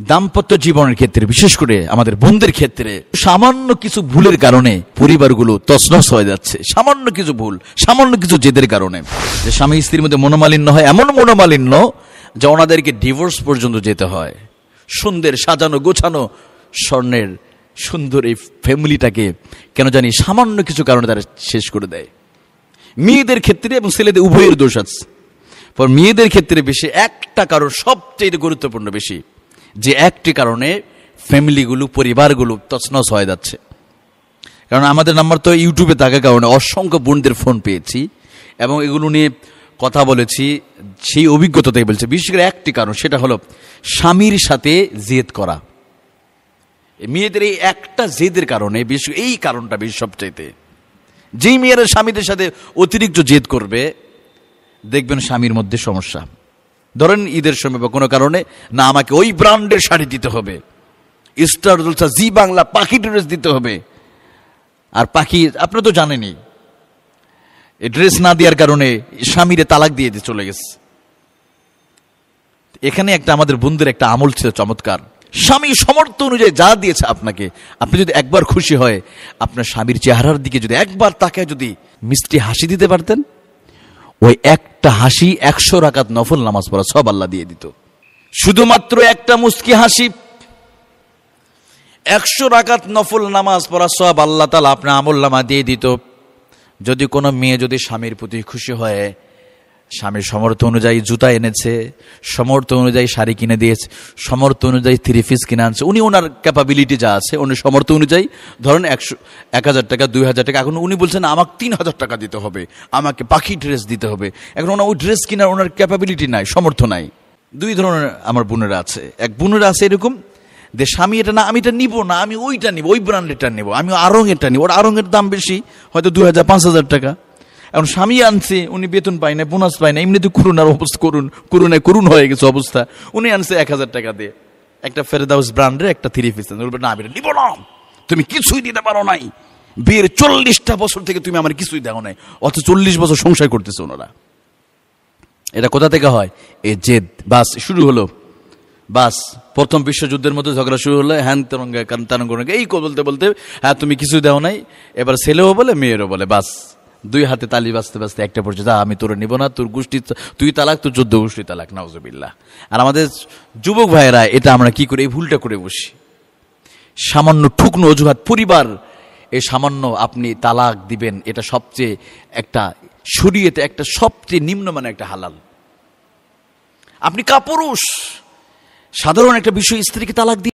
দাম্পত্য জীবনের ক্ষেত্রে, বিশেষ করে আমাদের বোনদের ক্ষেত্রে সামান্য কিছু ভুলের কারণে পরিবারগুলো তছনছ হয়ে যাচ্ছে। সামান্য কিছু ভুল, সামান্য কিছু জেদের কারণে যে স্বামী স্ত্রীর মধ্যে মনোমালিন্য হয়, এমন মনোমালিন্য যে ওনাদেরকে ডিভোর্স পর্যন্ত যেতে হয়। সুন্দর সাজানো গোছানো স্বর্ণের সুন্দর এই ফ্যামিলিটাকে কেন জানি সামান্য কিছু কারণে তারা শেষ করে দেয়। মেয়েদের ক্ষেত্রে এবং ছেলেদের উভয়ের দোষ আছে। পর মেয়েদের ক্ষেত্রে বেশি একটা কারণ সবচেয়ে গুরুত্বপূর্ণ বেশি, যে একটি কারণে ফ্যামিলিগুলো, পরিবারগুলো তছনছ হয়ে যাচ্ছে। কারণ আমাদের নাম্বার তো ইউটিউবে থাকার কারণে অসংখ্য বোনদের ফোন পেয়েছি এবং এগুলো নিয়ে কথা বলেছি, সেই অভিজ্ঞতা থেকে বলছে। বিশেষ করে একটি কারণ, সেটা হলো স্বামীর সাথে জেদ করা। মেয়েদের এই একটা জেদের কারণে, বিশেষ এই কারণটা বেশি সবচাইতে, যেই মেয়েরা স্বামীদের সাথে অতিরিক্ত জেদ করবে দেখবেন স্বামীর মধ্যে সমস্যা। ধরেন ঈদের সময় বা কোনো কারণে, না আমাকে ওই ব্র্যান্ডের শাড়ি দিতে হবে, স্টার জলসা, জি বাংলা, পাখি ড্রেস দিতে হবে। আর পাখি আপনারা তো জানেনই, এই ড্রেস না দেওয়ার কারণে স্বামীরে তালাক দিয়ে চলে গেছে। এখানে একটা আমাদের বন্ধুর একটা আমল ছিল চমৎকার। স্বামী সমর্থ অনুযায়ী যা দিয়েছে আপনাকে, আপনি যদি একবার খুশি হয়, আপনার স্বামীর চেহারার দিকে যদি একবার তাকায় যদি মিষ্টি হাসি দিতে পারতেন, ওই একটা হাসি 100 রাকাত নফল নামাজ পড়া সব আল্লাহ দিয়ে দিত। শুধুমাত্র একটা মুস্কি হাসি, 100 রাকাত নফল নামাজ পড়া সব আল্লাহ তাআলা আপনার আমলনামা দিয়ে দিত। যদি কোনো মেয়ে যদি স্বামীর প্রতি খুশি হয়, স্বামীর সামর্থ্য অনুযায়ী জুতা এনেছে, সামর্থ্য অনুযায়ী শাড়ি কিনে দিয়েছে, সামর্থ্য অনুযায়ী 3 পিস কিনে আনছে, উনি ওনার ক্যাপাবিলিটি যা আছে, উনি সামর্থ্য অনুযায়ী ধরেন 1000 টাকা, 2000 টাকা, এখন উনি বলছেন আমাকে 3000 টাকা দিতে হবে, আমাকে পাখি ড্রেস দিতে হবে। এখন ওই ড্রেস কেনার ওনার ক্যাপাবিলিটি নাই, সামর্থ্য নাই। দুই ধরনের আমার বোনেরা আছে। এক বোনেরা আছে এরকম যে স্বামী এটা না, আমি এটা নিব না, আমি ওইটা নিব, ওই ব্র্যান্ডেরটা নিব, আমি আরঙেরটা নিব, ওর আরঙের দাম বেশি, হয়তো 2000 5000 টাকা। এখন স্বামী আনছে, উনি বেতন পায় না, বোনাস পায় না, এমনিতে করুণার অবস্থা, করুণ হয়ে গেছে অবস্থা। উনি আনছে 1000 টাকা দিয়ে একটা ফেরদাউস ব্র্যান্ডের একটা 3 পিস। না আমি নিব না, তুমি কিছুই দিতে পারো নাই, বিয়ের 40টা বছর থেকে তুমি আমার কিছুই দেও নাই, অথচ 40 বছর সংসার করতেছে ওনারা। এটা কোথা থেকে হয়? এই জেদ। বাস শুরু হলো, বাস প্রথম বিশ্বযুদ্ধের মধ্যে ঝগড়া শুরু হলো, হ্যান তেরঙ্গা তারঙ্গা, এই বলতে বলতে হ্যাঁ তুমি কিছু দেও নাই, এবার ছেলেও বলে মেয়েরও বলে, বাস দুই হাতে তালি বাজতে বাজতে একটা পড়ছে, যা আমি তোর নিব না, তোর গোষ্ঠী তুই তালাক, তোর 14 গোষ্ঠী তালাক, নাউজুবিল্লাহ। আর আমাদের যুবক ভাইয়েরা এটা আমরা কি করি, এই ভুলটা করে বসি। সামান্য ঠুকনো অজুহাত, পরিবার এই সামান্য আপনি তালাক দিবেন, এটা সবচেয়ে একটা শরীয়তে একটা সবচেয়ে নিম্নমানের একটা হালাল। আপনি কাপুরুষ, সাধারণ একটা বিষয় স্ত্রীকে তালাক